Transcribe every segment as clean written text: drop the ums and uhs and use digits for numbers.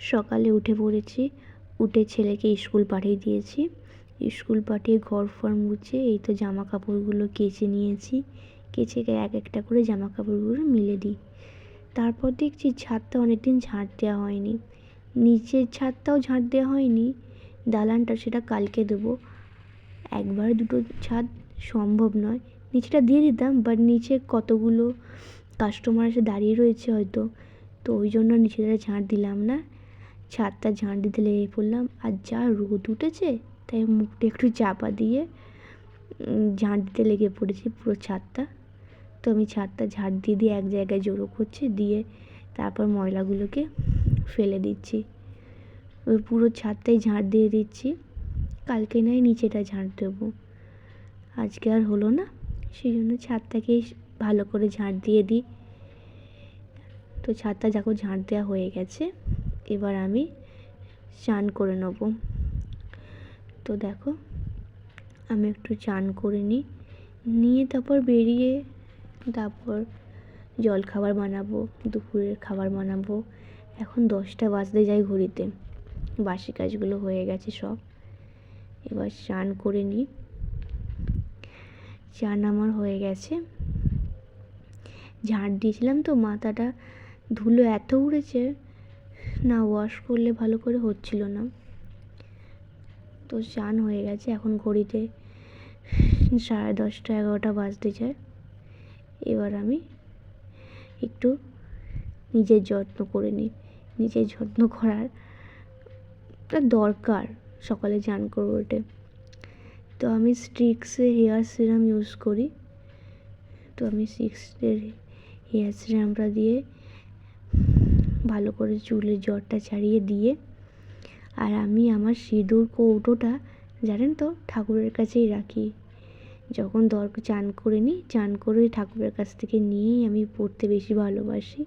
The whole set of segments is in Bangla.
সকালে উঠে পড়েছি, উঠে ছেলেকে স্কুল পাঠিয়ে দিয়েছি। স্কুল পাঠিয়ে ঘর ফর মুছে এই তো জামা কাপড়গুলো কেচে নিয়েছি। কেচে এক একটা করে জামা কাপড়গুলো মিলে দিই। তারপর দেখছি ছাদটা অনেকদিন ঝাঁট দেওয়া হয়নি, নিচের ছাদটাও ঝাঁট দেওয়া হয়নি, দালানটা সেটা কালকে দেবো। একবার দুটো ছাদ সম্ভব নয়, নিচেটা দিয়ে দিতাম, বাট নিচে কতগুলো কাস্টমার এসে দাঁড়িয়ে রয়েছে হয়তো, তো ওই জন্য নিচেটা ঝাঁট দিলাম না। ছাদটা ঝাঁট দিতে লেগে পড়লাম, আর যা রোদ উঠেছে তাই মুখটা একটু চাপা দিয়ে ঝাঁট দিতে লেগে পড়েছি পুরো ছাদটা। তো আমি ছাদটা ঝাঁট দিয়ে দিয়ে এক জায়গায় জড়ো করছি, দিয়ে তারপর ময়লাগুলোকে ফেলে দিচ্ছি। ওই পুরো ছাদটাই ঝাঁট দিয়ে দিচ্ছি। কালকে নয় নিচেটা ঝাঁট দেবো, আজকে আর হলো না, সেই জন্য ছাদটাকেই ভালো করে ঝাঁট দিয়ে দিই। তো ছাদটা যখন ঝাঁট দেওয়া হয়ে গেছে, এবার আমি চান করে নেব। তো দেখো আমি একটু চান করে নিয়ে তারপর বেরিয়ে তারপর জলখাবার বানাবো, দুপুরের খাবার বানাবো। এখন 10টা বাজতে যায় ঘড়িতে, বাসি কাজগুলো হয়ে গেছে সব। এবার চান করে নিই। চান আমার হয়ে গেছে, ঝাঁট দিয়েছিলাম তো মাথাটা ধুলো এত উড়েছে না, ওয়াশ করলে ভালো করে হচ্ছিল না। তো চান হয়ে গেছে, এখন ঘড়িতে 10:30 11টা বাজতে যায়। এবার আমি একটু নিজের যত্ন করে নিই। নিজের যত্ন করার দরকার, সকালে চান করে ওঠে। তো আমি স্ট্রিক্সের হেয়ার সিরাম ইউজ করি। তো আমি স্ট্রিক্সের হেয়ার সিরামটা দিয়ে ভালো করে চুলের জটটা ছাড়িয়ে দিয়ে, আর আমি আমার সিঁদুর কৌটোটা জানেন তো ঠাকুরের কাছেই রাখি। যখন চান করে নিই, চান করে ঠাকুরের কাছ থেকে নিয়েই আমি পড়তে বেশি ভালোবাসি।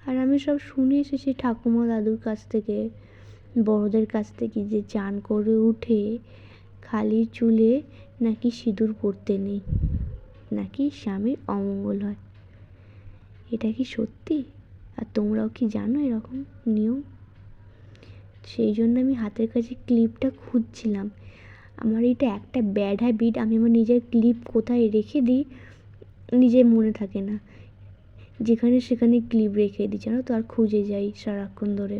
আর আমি সব শুনে এসেছি ঠাকুমা দাদুর কাছ থেকে, বড়দের কাছ থেকে, যে চান করে উঠে খালি চুলে নাকি সিঁদুর পরতে নেই, নাকি স্বামীর অমঙ্গল হয়। এটা কি সত্যি? আর তোমরাও কি জানো এরকম নিয়ম? সেই জন্য আমি হাতের কাছে ক্লিপটা খুঁজছিলাম। আমার এটা একটা ব্যাড হ্যাবিট, আমি আমার নিজের ক্লিপ কোথায় রেখে দিই নিজের মনে থাকে না, যেখানে সেখানে ক্লিপ রেখে দিই জানো তো, আর খুঁজে যাই সারাক্ষণ ধরে।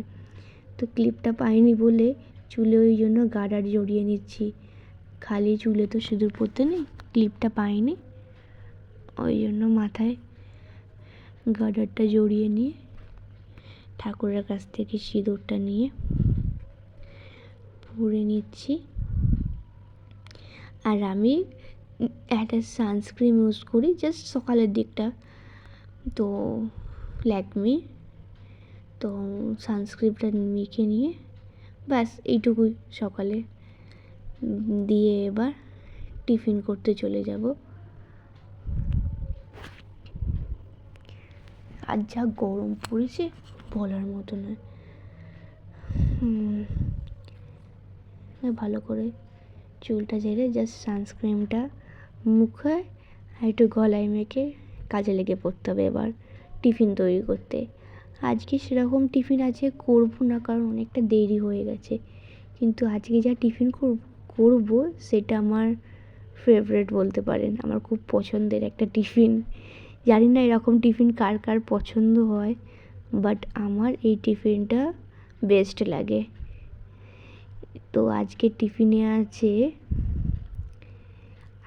তো ক্লিপটা পাইনি বলে চুলে ওই জন্য গার্ডার জড়িয়ে নিচ্ছি। খালি চুলে তো সিঁদুর পরতে নেই, ক্লিপটা পাইনি ওই জন্য মাথায় গার্ডারটা জড়িয়ে নিয়ে ঠাকুরের কাছ থেকে সিঁদুরটা নিয়ে পরে নিচ্ছি। আর আমি একটা সানস্ক্রিন ইউজ করি জাস্ট সকালের দিকটা, তো ল্যাকমি। তো সানস্ক্রিনটা মেখে নিয়ে ব্যাস এইটুকুই সকালে দিয়ে এবার টিফিন করতে চলে যাব। আর যা গরম পড়েছে বলার মতো নয়। ভালো করে চুলটা ঝেড়ে জাস্ট সানস্ক্রিনটা মুখে আর একটু গলায় মেখে কাজে লেগে পড়তে হবে এবার টিফিন তৈরি করতে। আজকে সেরকম টিফিন আজকে করবো না, কারণ অনেকটা দেরি হয়ে গেছে। কিন্তু আজকে যা টিফিন করব সেটা আমার ফেভারিট বলতে পারেন, আমার খুব পছন্দের একটা টিফিন। জানি না এরকম টিফিন কার কার পছন্দ হয়, বাট আমার এই টিফিনটা বেস্ট লাগে। তো আজকে টিফিনে আছে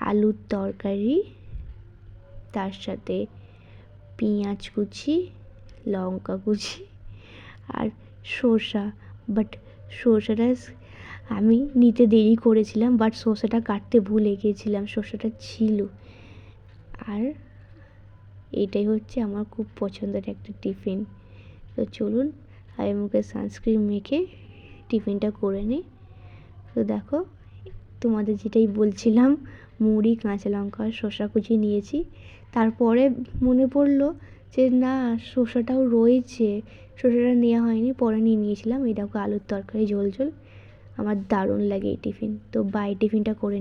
আলুর তরকারি, তার সাথে পেঁয়াজ কুচি, লঙ্কা কুচি আর শসা। বাট শসাটা আমি নিতে দেরি করেছিলাম, বাট শসাটা কাটতে ভুলে গিয়েছিলাম, শসাটা ছিল। আর এটাই হচ্ছে আমার খুব পছন্দের একটা টিফিন। তো চলুন আমি মুখে সানস্ক্রিন মেখে টিফিনটা করে নিই। তো দেখো তোমাদের যেটাই বলছিলাম, মুড়ি, কাঁচা লঙ্কা, শসা কুচি নিয়েছি। তারপরে মনে পড়লো যে না, শসাটাও রয়েছে, শসাটা নেওয়া হয়নি, পরে নিয়েছিলাম। এই দেখো আলুর তরকারি ঝোল ঝোল, আমার দারুণ লাগে এই টিফিন। তো বাই, টিফিনটা করে